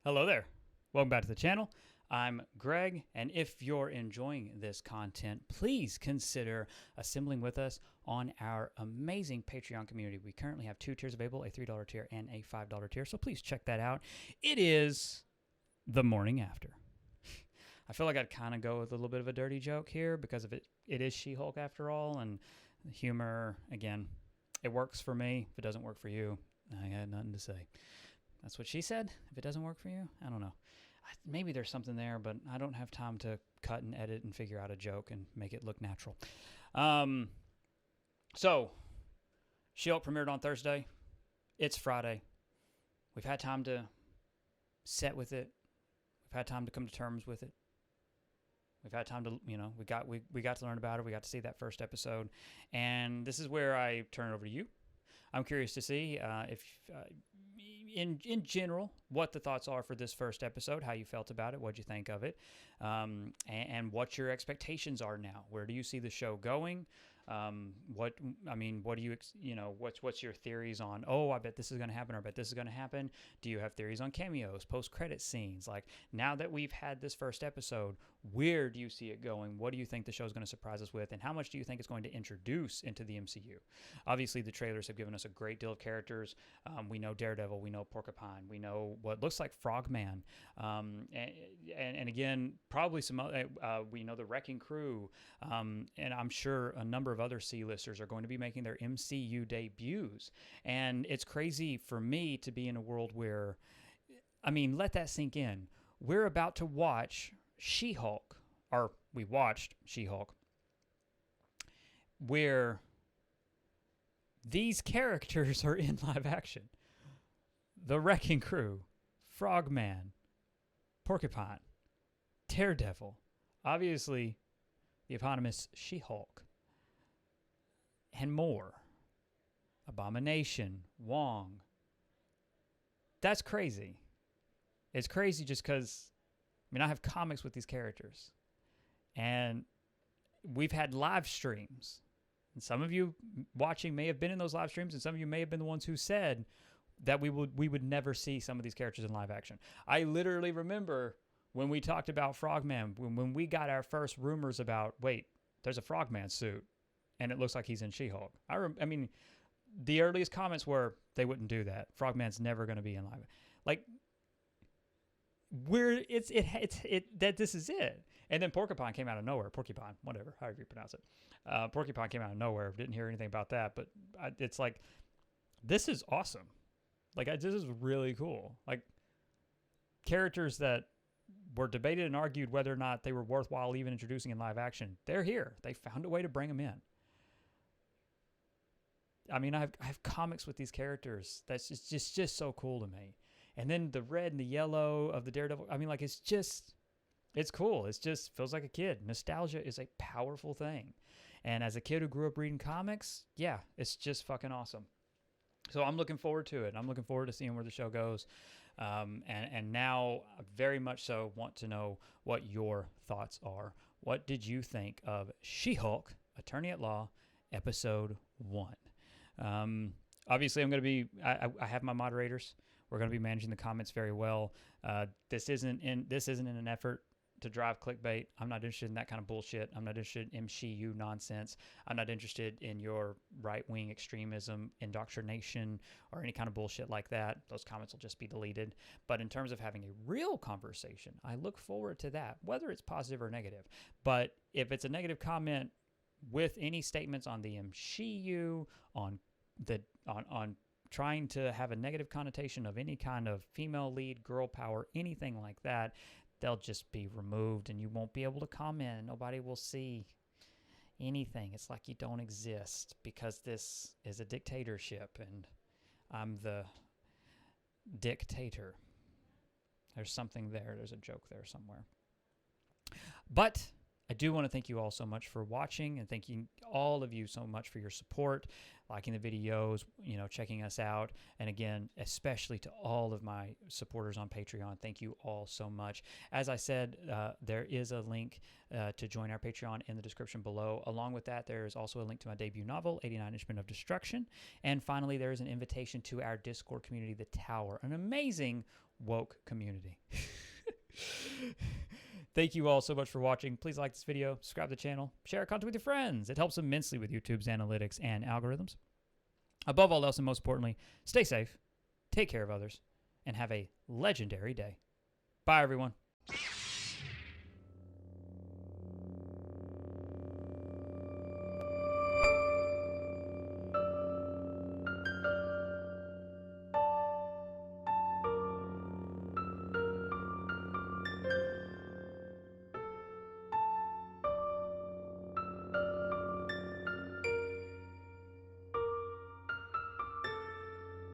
Hello there. Welcome back to the channel. I'm Greg, and if you're enjoying this content, please consider assembling with us on our amazing Patreon community. We currently have two tiers available, a $3 tier and a $5 tier, so please check that out. It is the morning after. I feel like I'd kind of go with a little bit of a dirty joke here because of it is She-Hulk after all, and the humor, again, it works for me. If it doesn't work for you, I got nothing to say. That's what she said. If it doesn't work for you, I don't know. Maybe there's something there, but I don't have time to cut and edit and figure out a joke and make it look natural. So, She-Hulk premiered on Thursday. It's Friday. We've had time to set with it. We've had time to come to terms with it. We've had time to, we got to learn about it. We got to see that first episode. And this is where I turn it over to you. I'm curious to see if, in general, what the thoughts are for this first episode, how you felt about it, what you think of it, and what your expectations are now. Where do you see the show going? What do you, what's your theories on, I bet this is going to happen, or I bet this is going to happen? Do you have theories on cameos, post-credit scenes? Like, now that we've had this first episode, where do you see it going? What do you think the show is going to surprise us with? And how much do you think it's going to introduce into the MCU? Obviously, the trailers have given us a great deal of characters. We know Daredevil, we know Porcupine, we know what looks like Frogman, and again, probably some other, we know the Wrecking Crew, and I'm sure a number of other C-listers are going to be making their MCU debuts. And it's crazy for me to be in a world where, let that sink in. We're about to watch She-Hulk, or we watched She-Hulk, where these characters are in live action. The Wrecking Crew, Frogman, Porcupine, Daredevil, obviously the eponymous She-Hulk, and more. Abomination, Wong. That's crazy. It's crazy just because, I have comics with these characters. And we've had live streams. And some of you watching may have been in those live streams, and some of you may have been the ones who said that we would never see some of these characters in live action. I literally remember when we talked about Frogman, when we got our first rumors about, wait, there's a Frogman suit, and it looks like he's in She-Hulk. The earliest comments were they wouldn't do that. Frogman's never going to be in live. Like, this is it. And then Porcupine came out of nowhere. Porcupine, whatever, however you pronounce it. Porcupine came out of nowhere. Didn't hear anything about that, but it's like, this is awesome. Like, this is really cool. Like, characters that were debated and argued whether or not they were worthwhile even introducing in live action, they're here. They found a way to bring them in. I have comics with these characters. That's just so cool to me. And then the red and the yellow of the Daredevil. It's cool. It just feels like a kid. Nostalgia is a powerful thing. And as a kid who grew up reading comics, yeah, it's just fucking awesome. So I'm looking forward to it. I'm looking forward to seeing where the show goes. And now, I very much so want to know what your thoughts are. What did you think of She-Hulk, Attorney at Law, Episode 1? Obviously, I'm going to be. I have my moderators. We're going to be managing the comments very well. This isn't in an effort to drive clickbait. I'm not interested in that kind of bullshit. I'm not interested in MCU nonsense. I'm not interested in your right-wing extremism, indoctrination, or any kind of bullshit like that. Those comments will just be deleted. But in terms of having a real conversation, I look forward to that, whether it's positive or negative. But if it's a negative comment with any statements on the MCU, on trying to have a negative connotation of any kind of female lead, girl power, anything like that, they'll just be removed and you won't be able to comment. Nobody will see anything. It's like you don't exist because this is a dictatorship and I'm the dictator. There's something there. There's a joke there somewhere. But I do want to thank you all so much for watching, and thank you all of you so much for your support, liking the videos, checking us out. And again, especially to all of my supporters on Patreon, thank you all so much. As I said, there is a link to join our Patreon in the description below. Along with that, there is also a link to my debut novel, 89 Inchment of Destruction. And finally, there is an invitation to our Discord community, The Tower, an amazing woke community. Thank you all so much for watching. Please like this video, subscribe to the channel, share our content with your friends. It helps immensely with YouTube's analytics and algorithms. Above all else, and most importantly, stay safe, take care of others, and have a legendary day. Bye, everyone.